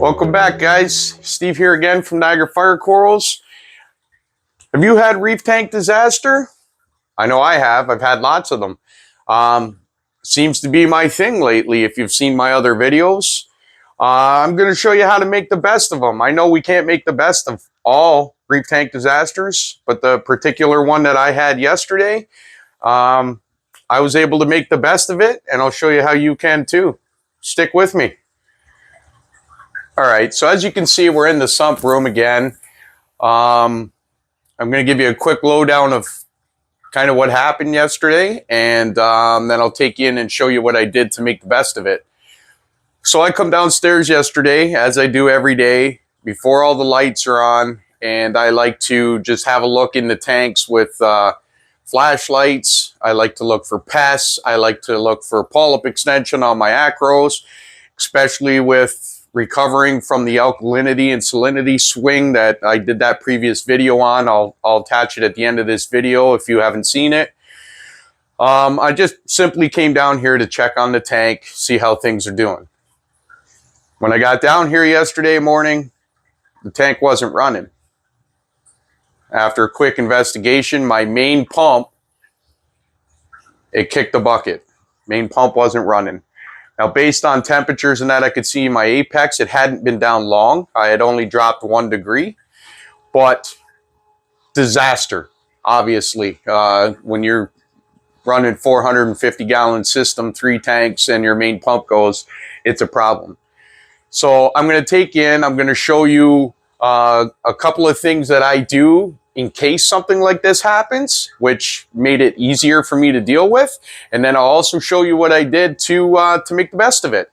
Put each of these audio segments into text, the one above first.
Welcome back, guys. Steve here again from Niagara Fire Corals. Have you had reef tank disaster? I know I have. I've had lots of them. Seems to be my thing lately if you've seen my other videos. I'm going to show you how to make the best of them. I know we can't make the best of all reef tank disasters, but the particular one that I had yesterday, I was able to make the best of it, and I'll show you how you can too. Stick with me. All right, so as you can see, we're in the sump room again. I'm going to give you a quick lowdown of kind of what happened yesterday, and then I'll take you in and show you what I did to make the best of it. So I come downstairs yesterday, as I do every day, before all the lights are on, and I like to just have a look in the tanks with flashlights. I like to look for pests. I like to look for polyp extension on my acros, especially with recovering from the alkalinity and salinity swing that I did that previous video on. I'll attach it at the end of this video if you haven't seen it. I just simply came down here to check on the tank, see how things are doing. When I got down here yesterday morning, the tank wasn't running. After a quick investigation, my main pump, it kicked the bucket. Main pump wasn't running. Now, based on temperatures and that, I could see my apex, it hadn't been down long. I had only dropped 1 degree, but disaster, obviously. When you're running 450-gallon system, 3 tanks, and your main pump goes, it's a problem. So I'm going to take you in, I'm going to show you a couple of things that I do in case something like this happens, which made it easier for me to deal with. And then I'll also show you what I did to make the best of it.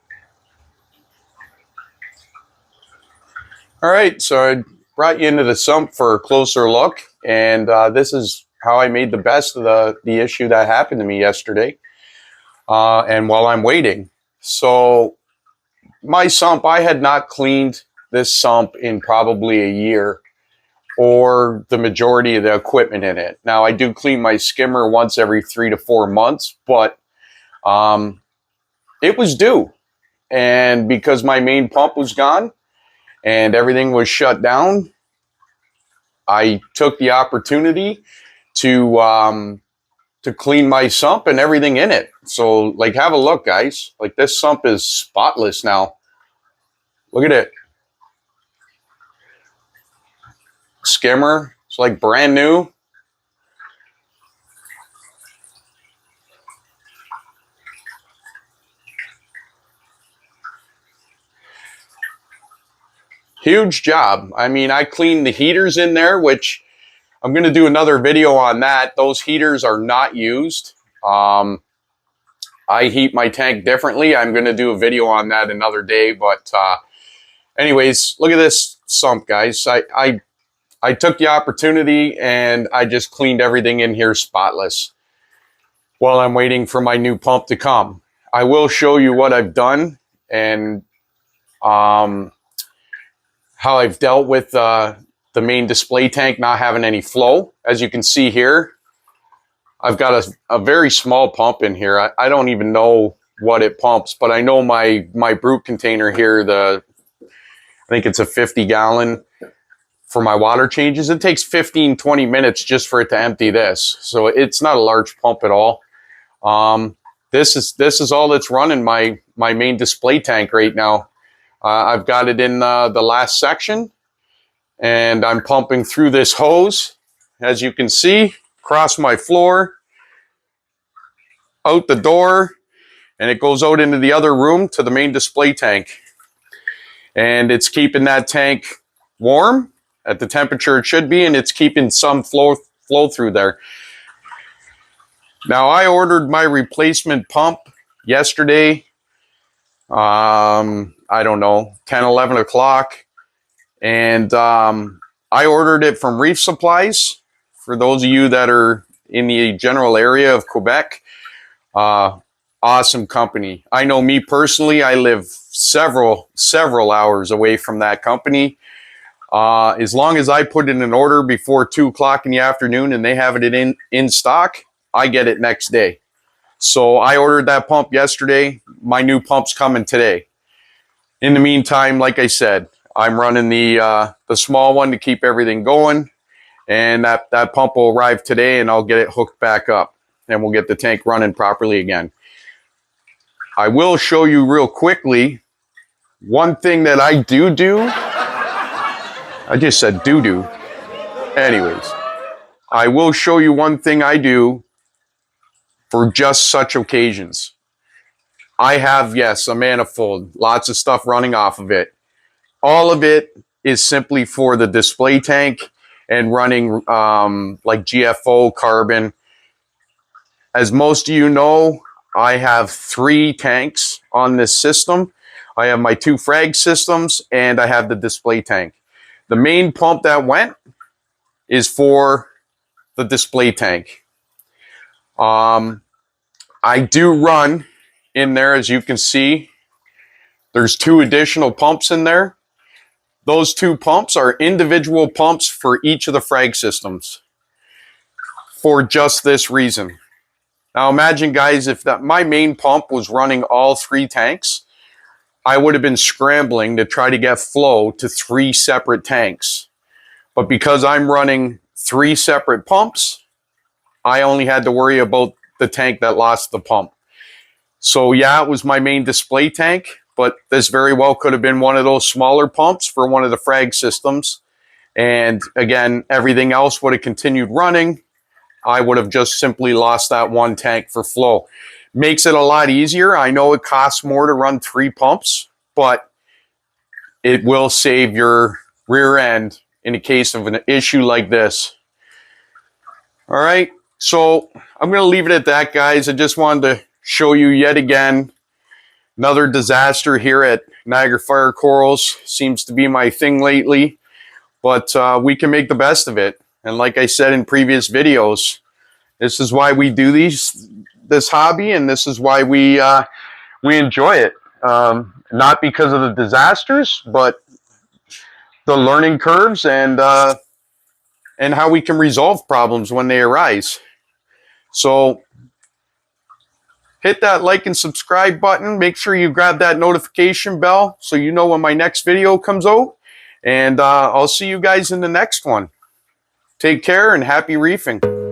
All right, so I brought you into the sump for a closer look. And this is how I made the best of the issue that happened to me yesterday. And while I'm waiting. So my sump, I had not cleaned this sump in probably a year, or the majority of the equipment in it. Now, I do clean my skimmer once every 3 to 4 months, but it was due. And because my main pump was gone and everything was shut down, I took the opportunity to clean my sump and everything in it. So, like, have a look, guys. Like, this sump is spotless now. Look at it. Skimmer, it's like brand new. Huge job. I mean, I cleaned the heaters in there, which I'm going to do another video on that. Those heaters are not used. I heat my tank differently. I'm going to do a video on that another day. But anyways, look at this sump, guys. I took the opportunity and I just cleaned everything in here spotless while I'm waiting for my new pump to come. I will show you what I've done and how I've dealt with the main display tank not having any flow. As you can see here, I've got a very small pump in here. I don't even know what it pumps, but I know my brute container here, I think it's a 50-gallon. For my water changes, it takes 15-20 minutes just for it to empty this. So it's not a large pump at all. This is all that's running my main display tank right now. I've got it in the last section, and I'm pumping through this hose, as you can see, across my floor, out the door, and it goes out into the other room to the main display tank. And it's keeping that tank warm at the temperature it should be, and it's keeping some flow through there. Now, I ordered my replacement pump yesterday, I don't know, 10, 11 o'clock, and I ordered it from Reef Supplies. For those of you that are in the general area of Quebec, awesome company. I know me personally, I live several hours away from that company. As long as I put in an order before 2 o'clock in the afternoon and they have it in stock, I get it next day. So I ordered that pump yesterday. My new pump's coming today. In the meantime, like I said, I'm running the small one to keep everything going, and that pump will arrive today, and I'll get it hooked back up, and we'll get the tank running properly again. I will show you real quickly one thing that I do. I just said do. Anyways, I will show you one thing I do for just such occasions. I have, yes, a manifold, lots of stuff running off of it. All of it is simply for the display tank and running like GFO, carbon. As most of you know, I have 3 tanks on this system. I have my 2 frag systems and I have the display tank. The main pump that went is for the display tank. I do run in there, as you can see. There's 2 additional pumps in there. Those 2 pumps are individual pumps for each of the frag systems for just this reason. Now imagine, guys, if my main pump was running all 3 tanks, I would have been scrambling to try to get flow to 3 separate tanks. But because I'm running 3 separate pumps, I only had to worry about the tank that lost the pump. So yeah, it was my main display tank, but this very well could have been one of those smaller pumps for one of the frag systems. And again, everything else would have continued running. I would have just simply lost that 1 tank for flow. Makes it a lot easier. I know it costs more to run 3 pumps, but it will save your rear end in the case of an issue like this. All right, so I'm going to leave it at that, guys. I just wanted to show you yet again another disaster here at Niagara Fire Corals. Seems to be my thing lately, but we can make the best of it. And like I said in previous videos, this is why we do this hobby, and this is why we enjoy it. Not because of the disasters, but the learning curves and how we can resolve problems when they arise. So hit that like and subscribe button. Make sure you grab that notification bell so you know when my next video comes out. And I'll see you guys in the next one. Take care and happy reefing.